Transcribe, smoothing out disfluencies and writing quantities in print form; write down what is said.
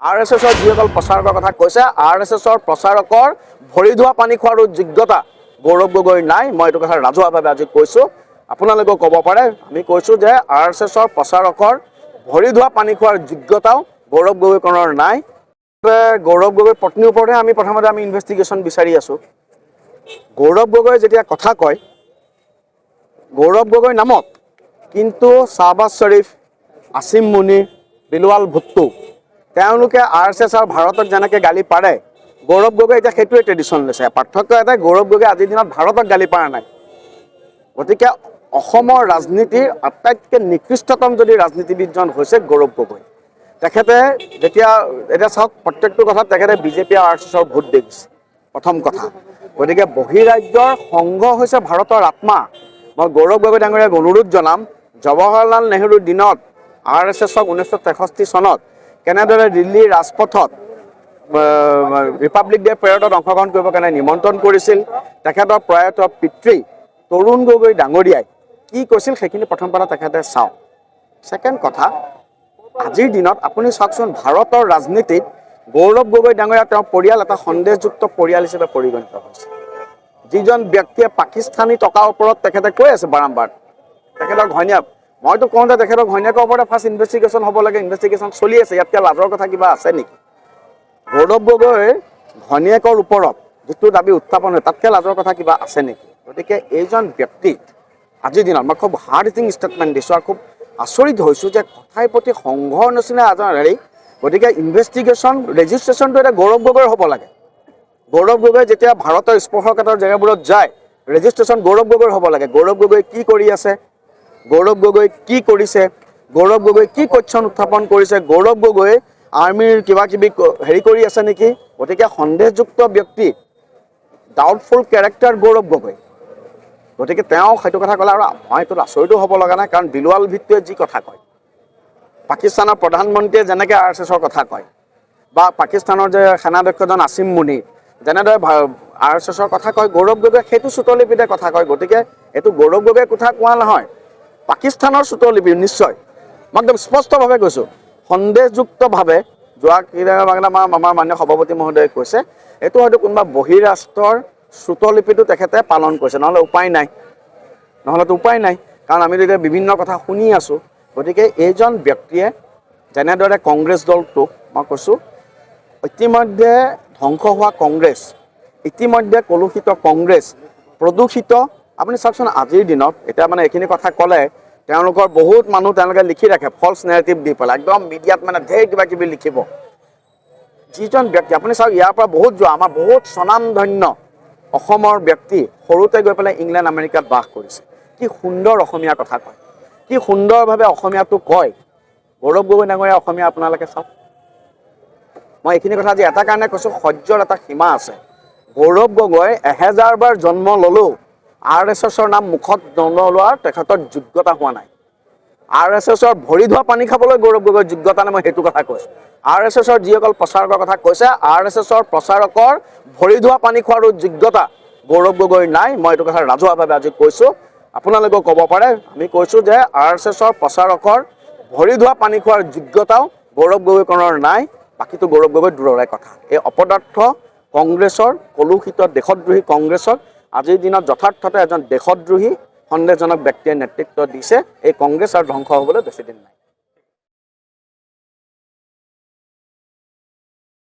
RSSৰ যিসকল প্ৰচাৰকৰ কথা কৈছে, RSSৰ প্ৰচাৰকৰ ভৰি ধোৱা পানী খোৱাৰ যোগ্যতা গৌৰৱ গগৈ নাই। মই এইটো কথা ৰাজহুৱাভাৱে আজি কৈছোঁ, আপোনালোকেও ক'ব পাৰে। আমি কৈছোঁ যে RSSৰ প্ৰচাৰকৰ ভৰি ধোৱা পানী খোৱাৰ যোগ্যতাও গৌৰৱ গগৈকৰণৰ নাই। গৌৰৱ গগৈৰ পত্নীৰ ওপৰতহে আমি প্ৰথমতে ইনভেষ্টিগেশ্যন বিচাৰি আছোঁ। গৌৰৱ গগৈ যেতিয়া কথা কয়, গৌৰৱ গগৈ নামত কিন্তু শ্বাহবাজ শ্বৰীফ, আসিম মুনিৰ, বিলৱাল ভুট্টো তেওঁলোকে RSS আৰু ভাৰতক যেনেকৈ গালি পাৰে, গৌৰৱ গগৈ এতিয়া সেইটোৱে ট্ৰেডিশ্যন লৈছে। পাৰ্থক্য এটাই, গৌৰৱ গগৈ আজিৰ দিনত ভাৰতক গালি পাৰা নাই। গতিকে অসমৰ ৰাজনীতিৰ আটাইতকৈ নিকৃষ্টতম যদি ৰাজনীতিবিদজন হৈছে গৌৰৱ গগৈ। তেখেতে এতিয়া চাওক, প্ৰত্যেকটো কথাত তেখেতে বিজেপি আৰু RSSৰ ভোট দেখিছে, প্ৰথম কথা। গতিকে বহিৰাজ্যৰ সংঘ হৈছে ভাৰতৰ আত্মা। মই গৌৰৱ গগৈ ডাঙৰীয়াক অনুৰোধ জনাম, জৱাহৰলাল নেহৰুৰ দিনত RSSক 1963 চনত কেনেদৰে দিল্লীৰ ৰাজপথত ৰিপাব্লিক ডে পেৰেডত অংশগ্ৰহণ কৰিবৰ কাৰণে নিমন্ত্ৰণ কৰিছিল, তেখেতৰ প্ৰয়াত পিতৃ তৰুণ গগৈ ডাঙৰীয়াই কি কৈছিল সেইখিনি প্ৰথম কথা তেখেতে চাওক। ছেকেণ্ড কথা, আজিৰ দিনত আপুনি চাওকচোন, ভাৰতৰ ৰাজনীতিত গৌৰৱ গগৈ ডাঙৰীয়া তেওঁৰ পৰিয়াল এটা সন্দেহযুক্ত পৰিয়াল হিচাপে পৰিগণিত হৈছে। যিজন ব্যক্তিয়ে পাকিস্তানী টকাৰ ওপৰত তেখেতে কৈ আছে বাৰম্বাৰ, তেখেতৰ ঘৈণীয়েক, মইতো কওঁতে তেখেতৰ ঘৈণীয়েকৰ ওপৰতে ফাৰ্ষ্ট ইনভেষ্টিগেশ্যন হ'ব লাগে, ইনভেষ্টিগেশ্যন চলি আছে। ইয়াতকৈ লাজৰ কথা কিবা আছে নেকি? গৌৰৱ গগৈৰ ঘৈণীয়েকৰ ওপৰত যিটো দাবী উত্থাপন হয়, তাতকৈ লাজৰ কথা কিবা আছে নেকি? গতিকে এইজন ব্যক্তি আজিৰ দিনত মই খুব হাৰ্ড হিটিং ষ্টেটমেণ্ট দিছোঁ আৰু খুব আচৰিত হৈছোঁ যে কথাই প্ৰতি সংঘৰ নিচিনা এজন হেৰি। গতিকে ইনভেষ্টিগেশ্যন ৰেজিষ্ট্ৰেশ্যনটো এতিয়া গৌৰৱ গগৈৰ হ'ব লাগে। গৌৰৱ গগৈ যেতিয়া ভাৰতৰ স্পৰ্শকাতৰ জেগাবোৰত যায়, ৰেজিষ্ট্ৰেশ্যন গৌৰৱ গগৈৰ হ'ব লাগে। গৌৰৱ গগৈ কি কৰি আছে, গৌৰৱ গগৈ কি কৰিছে, গৌৰৱ গগৈ কি কোৱেশ্যন উত্থাপন কৰিছে, গৌৰৱ গগৈ আৰ্মিৰ কিবা কিবি হেৰি কৰি আছে নেকি? গতিকে সন্দেহযুক্ত ব্যক্তি, ডাউটফুল কেৰেক্টাৰ গৌৰৱ গগৈ। গতিকে তেওঁ সেইটো কথা ক'লে আৰু মই এইটোত আচৰিতো হ'ব লগা নাই, কাৰণ বিলৱাল ভুট্টোৱে যি কথা কয়, পাকিস্তানৰ প্ৰধানমন্ত্ৰীয়ে যেনেকৈ RSSৰ কথা কয়, বা পাকিস্তানৰ যে সেনাধ্যক্ষজন আসিম মুনিৰ যেনেদৰে RSSৰ কথা কয়, গৌৰৱ গগৈয়ে সেইটো চুটলিপিতে কথা কয়। গতিকে এইটো গৌৰৱ গগৈয়ে কথা কোৱা নহয়, পাকিস্তানৰ চুটলিপি নিশ্চয়। মই একদম স্পষ্টভাৱে কৈছোঁ, সন্দেহযুক্তভাৱে যোৱা কেইদিনমান আমাৰ মাননীয় সভাপতি মহোদয়ে কৈছে, এইটো হয়তো কোনোবা বহিৰাষ্ট্ৰৰ চুটলিপিটো তেখেতে পালন কৰিছে, নহ'লেতো উপায় নাই। কাৰণ আমি এতিয়া বিভিন্ন কথা শুনি আছোঁ। গতিকে এইজন ব্যক্তিয়ে যেনেদৰে কংগ্ৰেছ দলটোক মই কৈছোঁ, ইতিমধ্যে ধ্বংস হোৱা কংগ্ৰেছ, ইতিমধ্যে কলুষিত কংগ্ৰেছ, প্ৰদূষিত, আপুনি চাওকচোন আজিৰ দিনত এতিয়া মানে এইখিনি কথা ক'লে তেওঁলোকৰ বহুত মানুহ তেওঁলোকে লিখি ৰাখে ফল্ছ নেৰেটিভ দি পেলাই, একদম মিডিয়াত মানে ঢেৰ কিবা কিবি লিখিব। যিজন ব্যক্তি আপুনি চাওক, ইয়াৰ পৰা বহুত যোৱা আমাৰ বহুত স্বনামধন্য অসমৰ ব্যক্তি সৰুতে গৈ পেলাই ইংলেণ্ড আমেৰিকাত বাস কৰিছে। কি সুন্দৰ অসমীয়া কথা কয়, কি সুন্দৰভাৱে অসমীয়াটো কয়। গৌৰৱ গগৈ ডাঙৰীয়া অসমীয়া আপোনালোকে চাওক। মই এইখিনি কথা আজি এটা কাৰণে কৈছোঁ, সহ্যৰ এটা সীমা আছে। গৌৰৱ গগৈ 1000 বাৰ জন্ম ল'লেও RSSৰ নাম মুখত নলোৱাৰ তেখেতৰ যোগ্যতা হোৱা নাই। RSSৰ ভৰি ধোৱা পানী খাবলৈ গৌৰৱ গগৈৰ যোগ্যতা নাই, মই সেইটো কথা কৈছোঁ। RSSৰ যিসকল প্ৰচাৰকৰ কথা কৈছে, RSSৰ প্ৰচাৰকৰ ভৰি ধোৱা পানী খোৱাৰ যোগ্যতা গৌৰৱ গগৈৰ নাই। মই এইটো কথা ৰাজহুৱাভাৱে আজি কৈছোঁ, আপোনালোকেও ক'ব পাৰে। আমি কৈছোঁ যে RSSৰ প্ৰচাৰকৰ ভৰি ধোৱা পানী খোৱাৰ যোগ্যতাও গৌৰৱ গগৈকৰণৰ নাই। বাকীটো গৌৰৱ গগৈ দূৰৰে কথা। এই অপদাৰ্থ কংগ্ৰেছৰ, কলুষিত দেশদ্ৰোহী কংগ্ৰেছক আজিৰ দিনত যথাৰ্থতে এজন দেশদ্ৰোহী সন্দেহজনক ব্যক্তিয়ে নেতৃত্ব দিছে। এই কংগ্ৰেছ আৰু ধ্বংস হ'বলৈ বেছি দিন নাই।